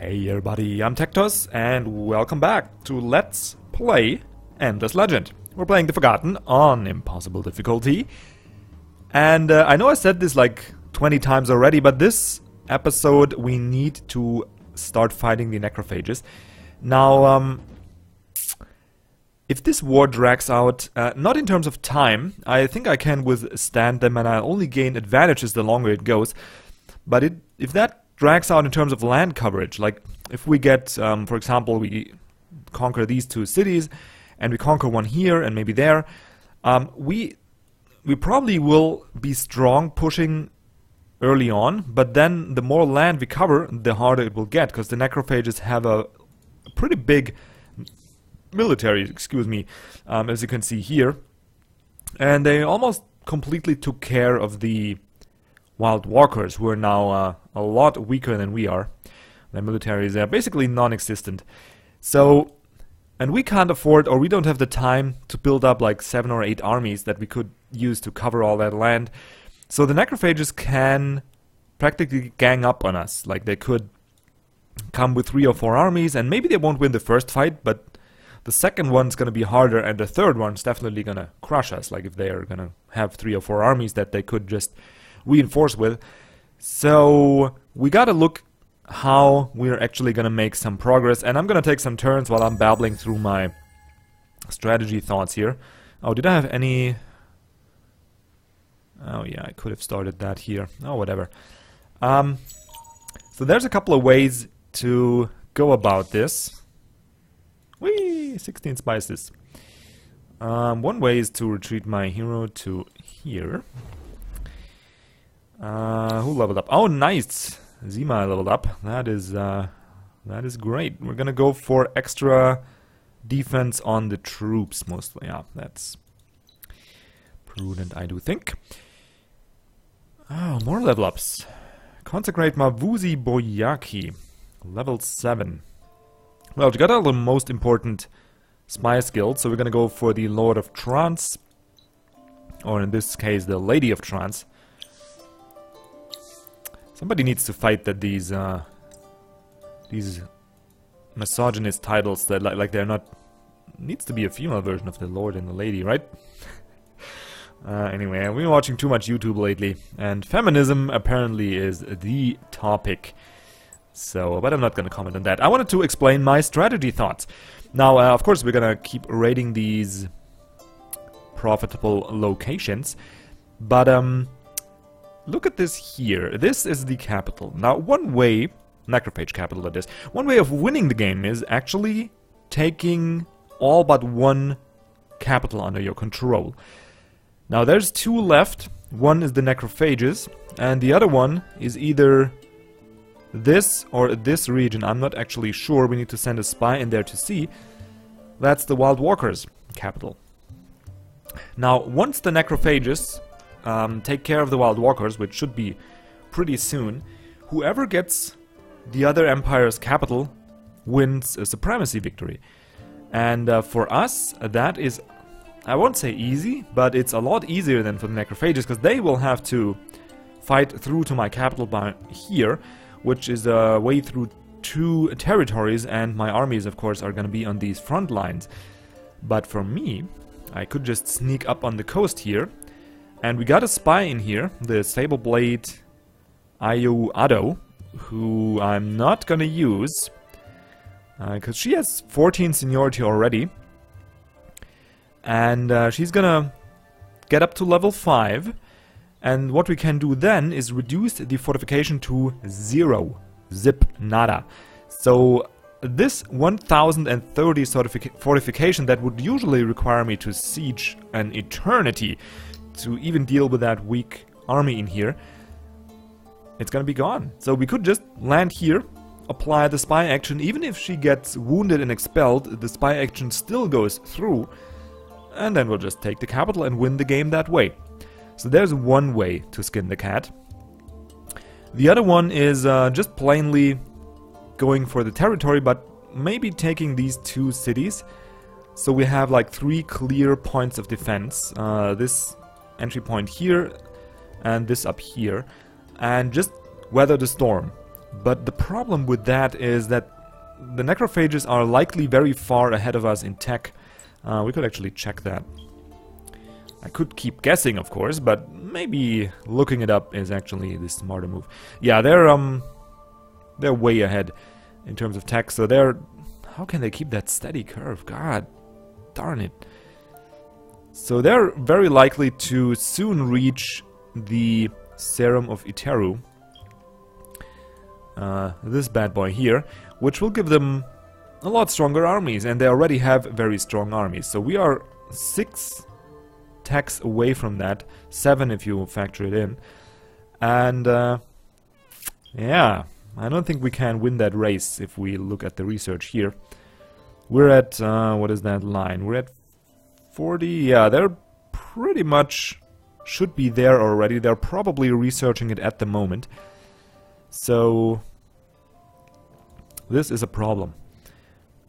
Hey everybody, I'm TecToss and welcome back to Let's Play Endless Legend. We're playing The Forgotten on Impossible difficulty. And I know I said this like 20 times already, but this episode we need to start fighting the necrophages. Now, if this war drags out, not in terms of time, I think I can withstand them and I'll only gain advantages the longer it goes. But if that drags out in terms of land coverage, like if we get, for example, we conquer these two cities and we conquer one here and maybe there, we probably will be strong pushing early on, but then the more land we cover, the harder it will get, because the necrophages have a pretty big military, as you can see here, and they almost completely took care of the wild walkers, who are now a lot weaker than we are. Their military is basically non-existent. So, and we can't afford, or we don't have the time to build up like 7 or 8 armies that we could use to cover all that land. So the necrophages can practically gang up on us. Like they could come with 3 or 4 armies, and maybe they won't win the first fight, but the second one's gonna be harder, and the third one's definitely gonna crush us. Like if they are gonna have 3 or 4 armies that they could just reinforce with. So we gotta look how we're actually gonna make some progress, and I'm gonna take some turns while I'm babbling through my strategy thoughts here. Oh, did I have any... Oh yeah, I could have started that here. Oh, whatever. So there's a couple of ways to go about this. Whee! 16 spices. One way is to retreat my hero to here. Who leveled up? Oh, nice! Zima leveled up. That is great. We're gonna go for extra defense on the troops, mostly. Yeah, that's prudent, I do think. Oh, more level ups. Consecrate Mavuzi Boyaki. Level 7. Well, we got all the most important spy skills, so we're gonna go for the Lord of Trance. Or in this case, the Lady of Trance. Somebody needs to fight that these misogynist titles that like they're not... Needs to be a female version of the Lord and the Lady, right? Anyway, I've been watching too much YouTube lately, and feminism apparently is the topic. So, but I'm not gonna comment on that. I wanted to explain my strategy thoughts. Now, of course, we're gonna keep raiding these profitable locations, but look at this here. This is the capital. Now, one way, necrophage capital that is, one way of winning the game is actually taking all but one capital under your control. Now, there's 2 left. One is the necrophages, and the other one is either this or this region. I'm not actually sure. We need to send a spy in there to see. That's the wild walkers capital. Now, once the necrophages take care of the wild walkers, which should be pretty soon, whoever gets the other empire's capital wins a supremacy victory. And for us, that is, I won't say easy, but it's a lot easier than for the necrophages, because they will have to fight through to my capital by here, which is a way through 2 territories, and my armies, of course, are going to be on these front lines. But for me, I could just sneak up on the coast here. And we got a spy in here, the Sableblade Ayu Ado, who I'm not gonna use, because she has 14 seniority already. And she's gonna get up to level 5. And what we can do then is reduce the fortification to 0. Zip, nada. So this 1030 fortification that would usually require me to siege an eternity to even deal with that weak army in here, it's gonna be gone. So we could just land here, apply the spy action. Even if she gets wounded and expelled, the spy action still goes through, and then we'll just take the capital and win the game that way. So there's one way to skin the cat. The other one is just plainly going for the territory, but maybe taking these 2 cities. So we have like 3 clear points of defense. This entry point here and this up here, and just weather the storm. But the problem with that is that the necrophages are likely very far ahead of us in tech. We could actually check that. I could keep guessing, of course, but maybe looking it up is actually the smarter move. Yeah, they're way ahead in terms of tech, so they're... How can they keep that steady curve? God darn it. So they're very likely to soon reach the Serum of Iteru. This bad boy here, which will give them a lot stronger armies, and they already have very strong armies. So we are 6 techs away from that, 7 if you factor it in. And yeah, I don't think we can win that race if we look at the research here. We're at, what is that line? We're at 40, yeah, they're pretty much should be there already. They're probably researching it at the moment. So this is a problem.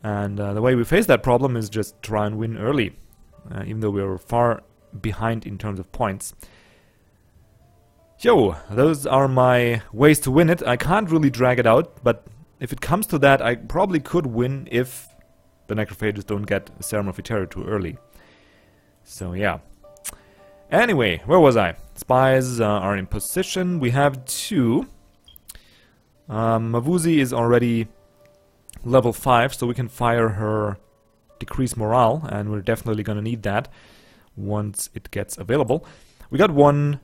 And the way we face that problem is just try and win early, even though we're far behind in terms of points. Yo, those are my ways to win it. I can't really drag it out, but if it comes to that, I probably could win if the necrophages don't get Serum of Iteru too early. So yeah. Anyway, where was I? Spies are in position. We have 2. Mavuzi is already level 5, so we can fire her Decrease Morale, and we're definitely gonna need that once it gets available. We got one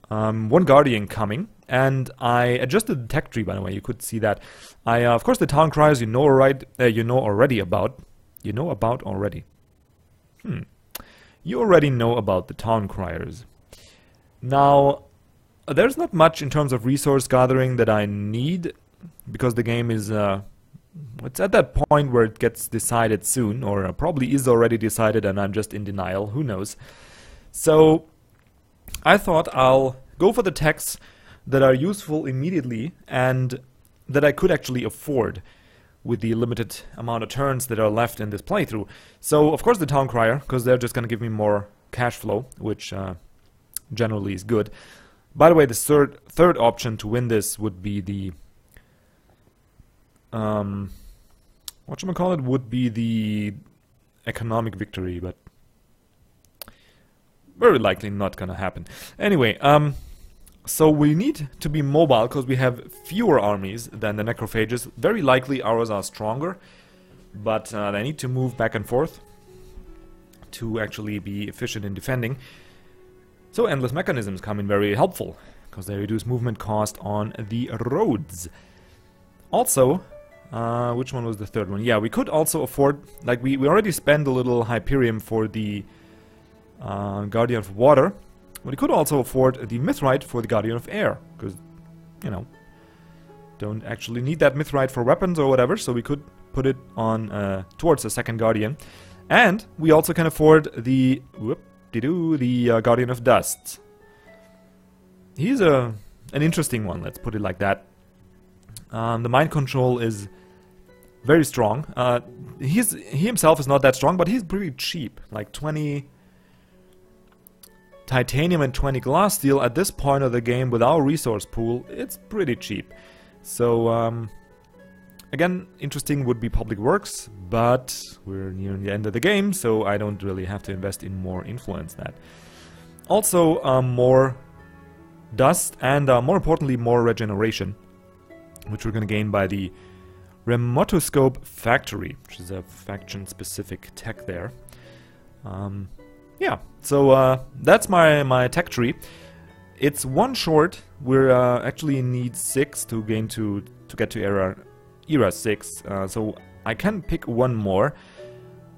Guardian coming, and I adjusted the tech tree, by the way, you could see that. Of course, the Town Criers you know already about. You know about already. You already know about the Town Criers. Now, there's not much in terms of resource gathering that I need, because the game is, it's at that point where it gets decided soon, or probably is already decided and I'm just in denial, who knows. So, I thought I'll go for the techs that are useful immediately and that I could actually afford with the limited amount of turns that are left in this playthrough. So, of course, the Town Crier, because they're just going to give me more cash flow, which generally is good. By the way, the third option to win this would be the... whatchamacallit would be the economic victory, but very likely not gonna happen. Anyway, so we need to be mobile because we have fewer armies than the necrophages. Very likely ours are stronger, but they need to move back and forth to actually be efficient in defending. So endless mechanisms come in very helpful because they reduce movement cost on the roads. Also, which one was the third one? Yeah, we could also afford, like we already spent a little Hyperium for the Guardian of Water. We could also afford the Mithrite for the Guardian of Air, because, you know, don't actually need that Mithrite for weapons or whatever, so we could put it on towards the second Guardian. And we also can afford the Guardian of Dust. He's an interesting one, let's put it like that. The mind control is very strong. He himself is not that strong, but he's pretty cheap, like 20 titanium and 20 glass steel at this point of the game with our resource pool. It's pretty cheap. So again, interesting would be public works, but we're near the end of the game, so I don't really have to invest in more influence that. Also more dust and more importantly more regeneration, which we're going to gain by the Remotoscope Factory, which is a faction-specific tech there. Yeah, so that's my tech tree. It's one short. We're actually need 6 to gain to get to era 6. So I can pick one more.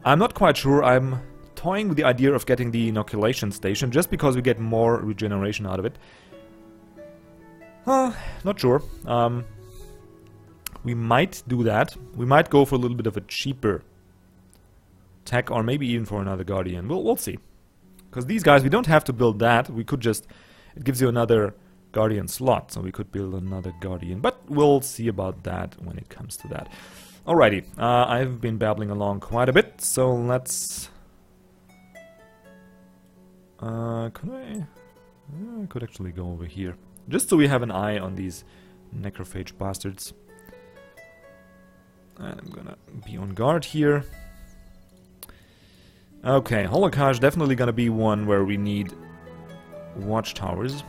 I'm not quite sure. I'm toying with the idea of getting the inoculation station just because we get more regeneration out of it. Not sure. We might do that. We might go for a little bit of a cheaper tech, or maybe even for another Guardian. We'll see. Because these guys, we don't have to build that. We could just... It gives you another Guardian slot, so we could build another Guardian. But we'll see about that when it comes to that. Alrighty, I've been babbling along quite a bit, so let's... I could actually go over here. Just so we have an eye on these Necrophage bastards. And I'm gonna be on guard here. Okay, Holocaust definitely gonna be one where we need watchtowers.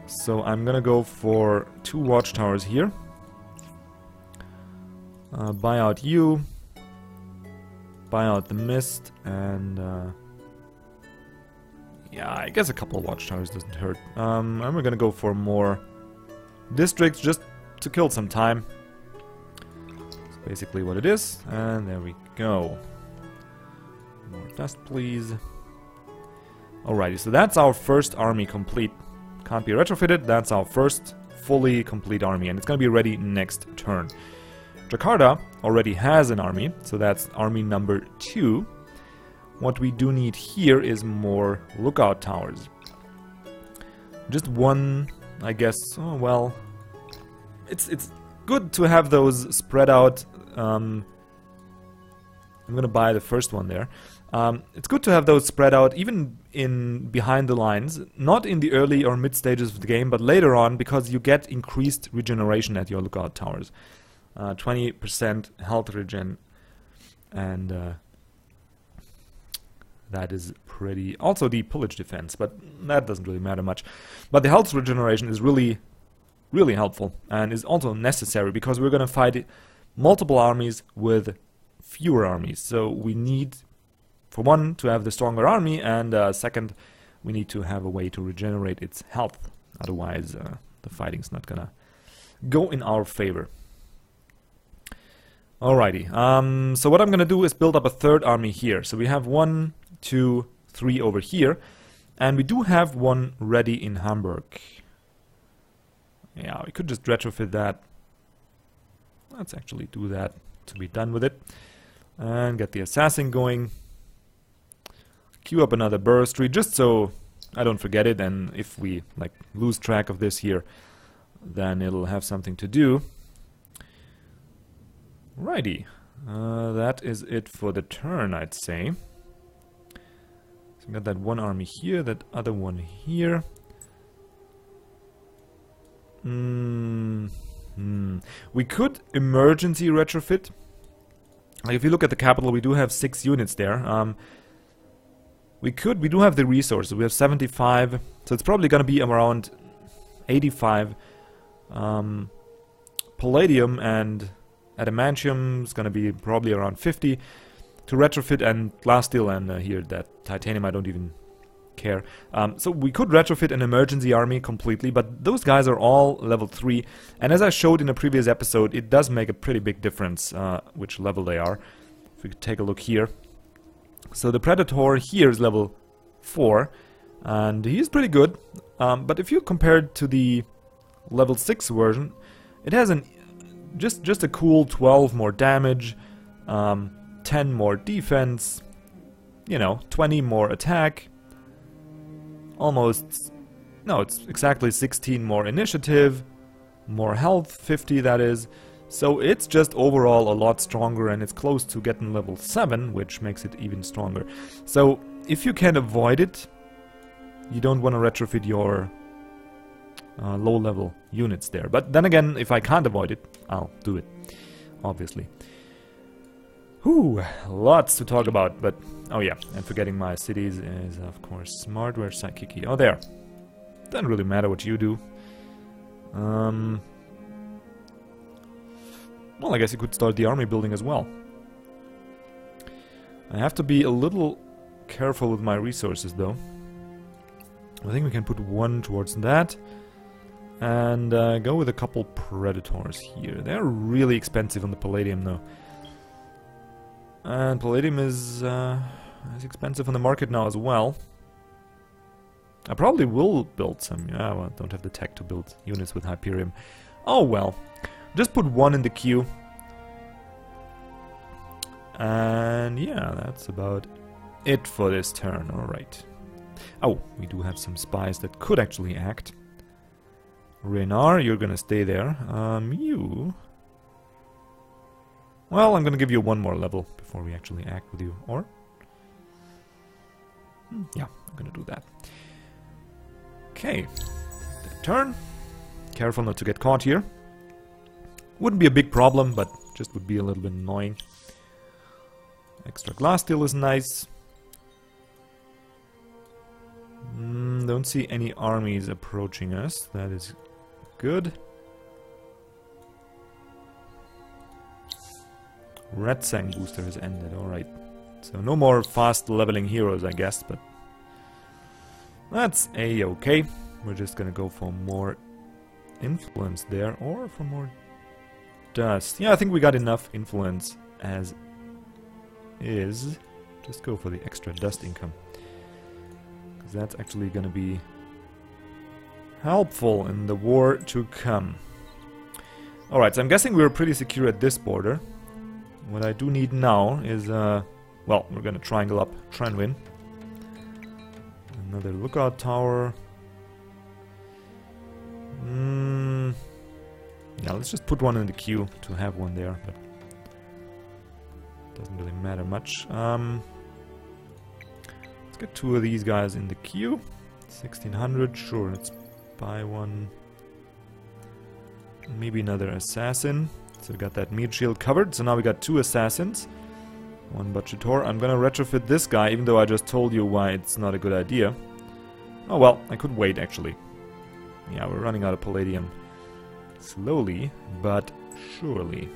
So I'm gonna go for 2 watchtowers here. Buy out you. Buy out the mist, and yeah, I guess a couple of watchtowers doesn't hurt. And we're gonna go for more districts just to kill some time. That's basically what it is, and there we go. More dust, please. Alrighty, so that's our first army complete. Can't be retrofitted, that's our first fully complete army, and it's gonna be ready next turn. Jakarta already has an army, so that's army number 2. What we do need here is more lookout towers. Just one, I guess. Oh well, it's good to have those spread out. I'm gonna buy the first one there. It's good to have those spread out, even in behind the lines, not in the early or mid stages of the game, but later on, because you get increased regeneration at your lookout towers. 20% health regen, and that is pretty. Also the pillage defense, but that doesn't really matter much. But the health regeneration is really helpful, and is also necessary because we're gonna fight multiple armies with fewer armies. So we need, for one, to have the stronger army, and second, we need to have a way to regenerate its health. Otherwise, the fighting's not gonna go in our favor. Alrighty, so what I'm gonna do is build up a 3rd army here. So we have 1, 2, 3 over here, and we do have one ready in Hamburg. Yeah, we could just retrofit that. Let's actually do that to be done with it. And get the assassin going. Queue up another burstry, just so I don't forget it, and if we like lose track of this here, then it'll have something to do. Righty, that is it for the turn, I'd say. So we got that one army here, that other one here. We could emergency retrofit. Like if you look at the capital, we do have 6 units there. We do have the resources. We have 75, so it's probably going to be around 85 palladium, and adamantium is going to be probably around 50 to retrofit, and glass steel, and here that titanium I don't even care. So we could retrofit an emergency army completely, but those guys are all level 3, and as I showed in a previous episode, it does make a pretty big difference which level they are. If we could take a look here. So the Predator here is level 4, and he's pretty good, but if you compare it to the level 6 version, it has an just a cool 12 more damage, 10 more defense, you know, 20 more attack, almost, no, it's exactly 16 more initiative, more health, 50 that is, so it's just overall a lot stronger, and it's close to getting level 7, which makes it even stronger. So if you can avoid it, you don't want to retrofit your low level units there. But then again, if I can't avoid it, I'll do it, obviously. Whew, lots to talk about, but oh yeah, and forgetting my cities is of course smart. Where's Psychic? Oh, there. Doesn't really matter what you do. Well, I guess you could start the army building as well. I have to be a little careful with my resources though. I think we can put one towards that. And go with a couple Predators here. They're really expensive on the Palladium though. And Palladium is expensive on the market now as well. I probably will build some. Yeah, well, I don't have the tech to build units with Hyperium. Oh well. Just put one in the queue. And yeah, that's about it for this turn. Alright. Oh, we do have some spies that could actually act. Renar, you're gonna stay there. You... Well, I'm gonna give you one more level before we actually act with you. Or? Yeah, I'm gonna do that. Okay. Turn. Careful not to get caught here. Wouldn't be a big problem, but just would be a little bit annoying. Extra glass steel is nice. Don't see any armies approaching us. That is good. Red Sang booster has ended, alright. So no more fast leveling heroes, I guess, but that's a-okay. We're just gonna go for more influence there, or for more dust. Yeah, I think we got enough influence as is. Just go for the extra dust income, because that's actually gonna be helpful in the war to come. Alright, so I'm guessing we're pretty secure at this border. What I do need now is, well, we're gonna triangle up, try and win. Another lookout tower. Yeah, let's just put one in the queue to have one there, but doesn't really matter much. Let's get 2 of these guys in the queue. 1600, sure, let's buy one. Maybe another assassin. So we got that meat shield covered, so now we got 2 assassins. 1 Butchator. I'm gonna retrofit this guy, even though I just told you why it's not a good idea. Oh well, I could wait actually. Yeah, we're running out of palladium. Slowly, but surely.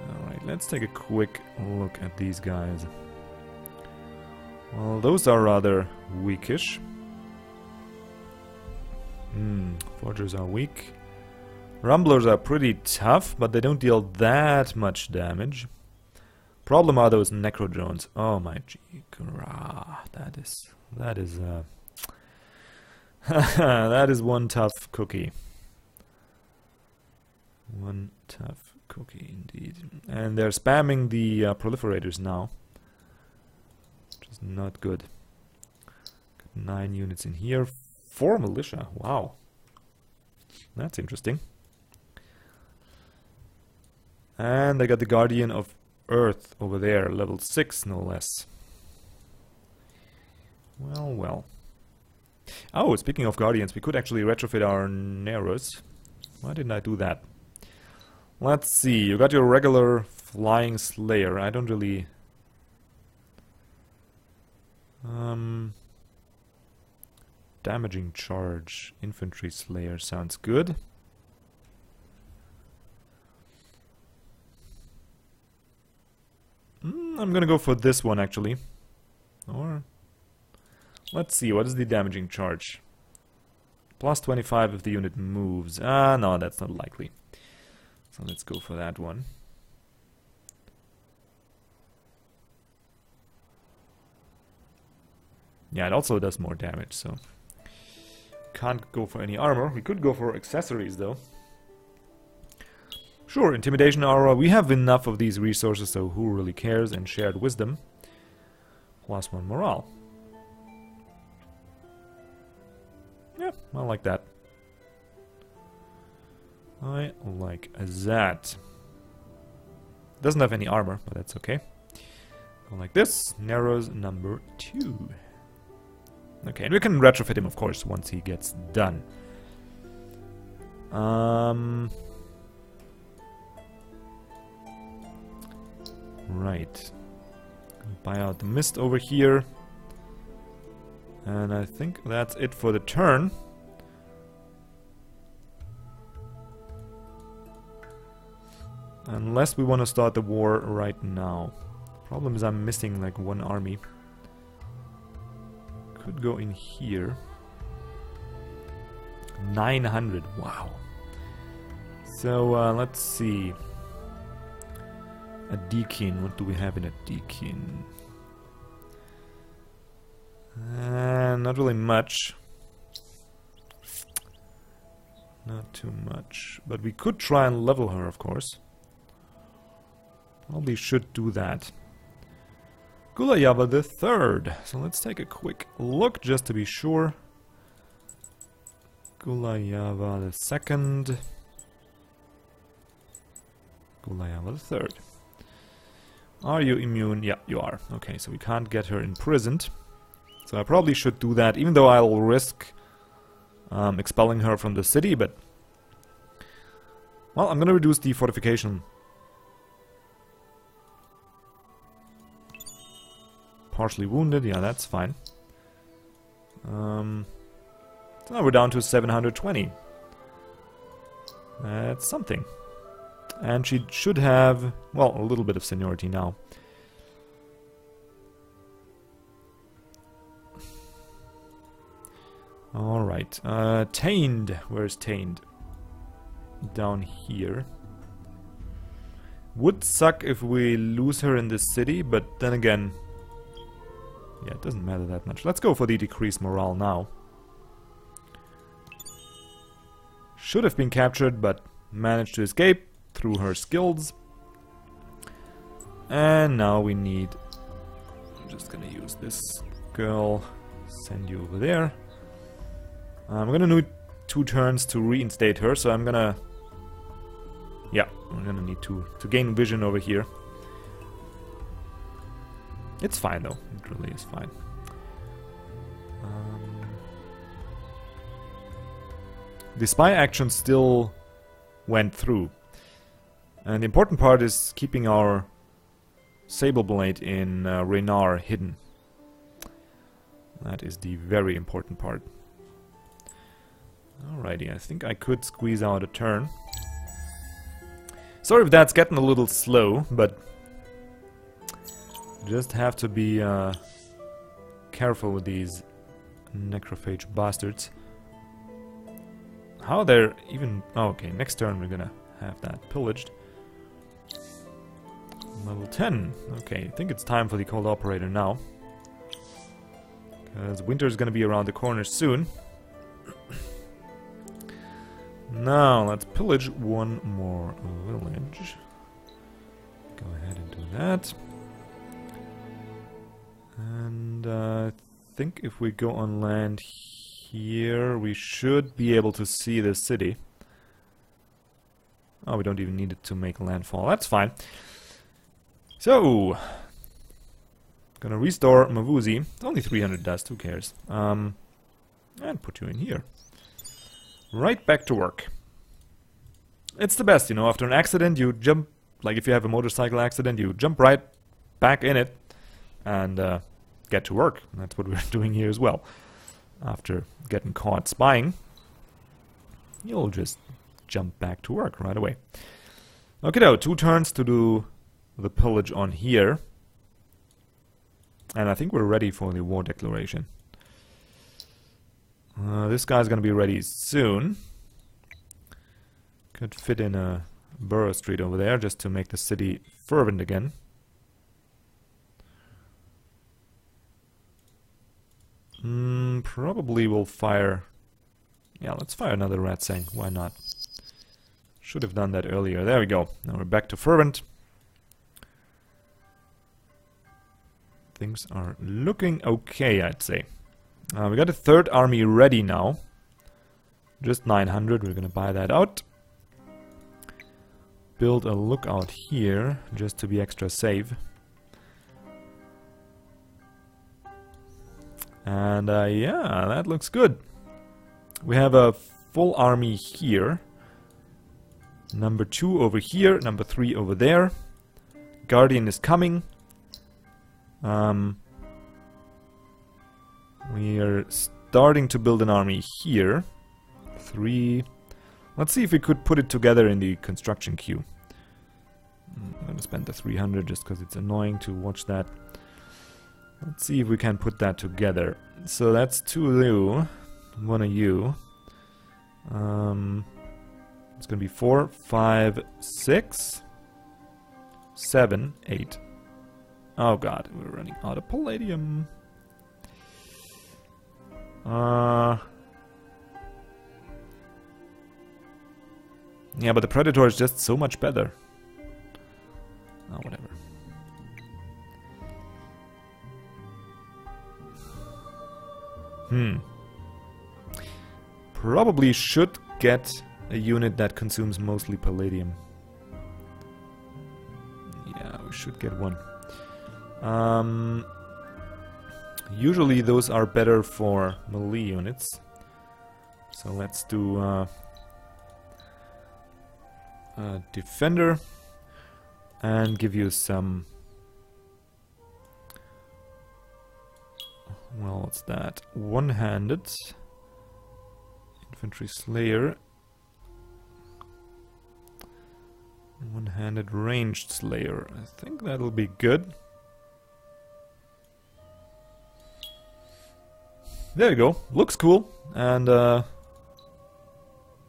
Alright, let's take a quick look at these guys. Well, those are rather weakish. Forgers are weak. Rumblers are pretty tough, but they don't deal that much damage. Problem are those necro drones. Oh my gee, that is that is one tough cookie. One tough cookie indeed. And they're spamming the proliferators now, which is not good. Got 9 units in here. 4 militia. Wow, that's interesting. And they got the Guardian of Earth over there, level 6 no less. Well, well. Oh, speaking of Guardians, we could actually retrofit our Neros. Why didn't I do that? Let's see, you got your regular Flying Slayer. I don't really... Damaging Charge. Infantry Slayer sounds good. I'm gonna go for this one actually. Or let's see, what is the damaging charge? Plus 25 if the unit moves. Ah, no, that's not likely. So let's go for that one. Yeah, it also does more damage, so can't go for any armor. We could go for accessories though. Sure, Intimidation Aura, we have enough of these resources, so who really cares? And Shared Wisdom. Plus 1 morale. Yeah, I like that. I like that. Doesn't have any armor, but that's okay. Go like this. Narrows number 2. Okay, and we can retrofit him, of course, once he gets done. Right. Buy out the mist over here. And I think that's it for the turn. Unless we want to start the war right now. Problem is I'm missing like 1 army. Could go in here. 900, wow. So let's see. A Deakin, what do we have in a Deakin? Not really much. Not too much. But we could try and level her, of course. Probably should do that. Gulayava the Third. So let's take a quick look just to be sure. Gulayava the Second. Gulayava the Third. Are you immune? Yeah, you are. Okay, so we can't get her imprisoned. So I probably should do that, even though I'll risk expelling her from the city, but... Well, I'm gonna reduce the fortification. Partially wounded, yeah, that's fine. So now we're down to 720. That's something. And she should have, well, a little bit of seniority now. Alright, Tained. Where's Tained? Down here. Would suck if we lose her in this city, but then again... Yeah, it doesn't matter that much. Let's go for the decreased morale now. Should have been captured, but managed to escape through her skills. And now we need... I'm just gonna use this girl. Send you over there. I'm gonna need 2 turns to reinstate her, so I'm gonna... Yeah, I'm gonna need to gain vision over here. It's fine though, it really is fine. The spy action still went through. And the important part is keeping our Sable Blade in Reynard hidden. That is the very important part. Alrighty, I think I could squeeze out a turn. Sorry if that's getting a little slow, but just have to be careful with these necrophage bastards. How they're even... Oh, okay, next turn we're gonna have that pillaged. Level 10. Okay, I think it's time for the Cold Operator now. Because winter's gonna be around the corner soon. Now, let's pillage one more village. Go ahead and do that. And I think if we go on land here, we should be able to see the city. Oh, we don't even need it to make landfall. That's fine. So, gonna restore Mavuzi. It's only 300 dust, who cares? And put you in here. Right back to work. It's the best, you know, after an accident you jump, like if you have a motorcycle accident, you jump right back in it and get to work. And that's what we're doing here as well. After getting caught spying, you'll just jump back to work right away. Okay, now 2 turns to do the pillage on here. And I think we're ready for the war declaration. This guy's gonna be ready soon. Could fit in a borough street over there just to make the city fervent again. Probably we'll fire... Yeah, let's fire another rat sang. Why not? Should have done that earlier. There we go. Now we're back to fervent. Things are looking okay, I'd say. We got a 3rd army ready now. Just 900, we're gonna buy that out. Build a lookout here, just to be extra safe. And yeah, that looks good. We have a full army here. Number 2 over here, number 3 over there. Guardian is coming. We are starting to build an army here. 3. Let's see if we could put it together in the construction queue. I'm gonna spend the 300 just because it's annoying to watch that. Let's see if we can put that together. So that's 2 of you, 1 of you. It's gonna be 4, 5, 6, 7, 8. Oh god, we're running out of palladium. Yeah, but the Predator is just so much better. Oh, whatever. Probably should get a unit that consumes mostly palladium. Yeah, we should get one. Usually those are better for melee units. So let's do defender and give you some. Well, what's that? One-handed infantry slayer. One-handed ranged slayer. I think that'll be good. There you go. Looks cool. And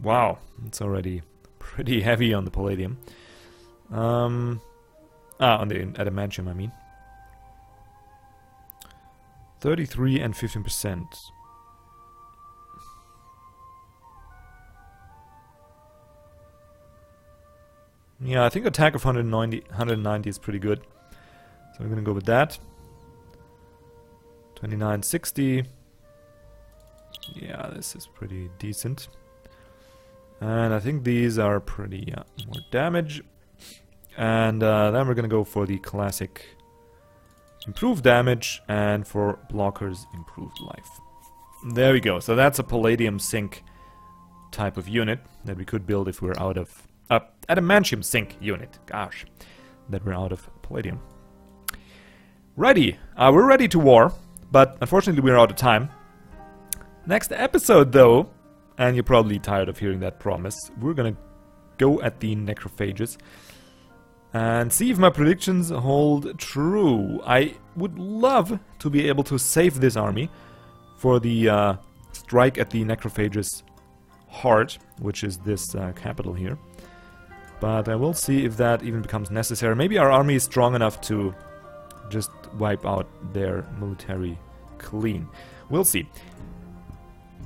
wow, it's already pretty heavy on the palladium. On the adamantium, I mean. 33 and 15%. Yeah, I think attack of 190 is pretty good. So I'm gonna go with that. 2960. Yeah, this is pretty decent. And I think these are pretty more damage. And then we're gonna go for the classic improved damage, and for blockers, improved life. There we go. So that's a palladium zinc type of unit that we could build if we're out of adamantium zinc unit. Gosh, that we're out of palladium. Ready. We're ready to war, but unfortunately we're out of time. Next episode, though, and you're probably tired of hearing that promise, we're gonna go at the necrophages and see if my predictions hold true. I would love to be able to save this army for the strike at the necrophages heart, which is this capital here. But I will see if that even becomes necessary. Maybe our army is strong enough to just wipe out their military clean. We'll see.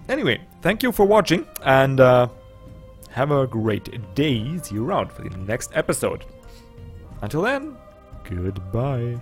Anyway, thank you for watching, and have a great day. See you around for the next episode. Until then, goodbye.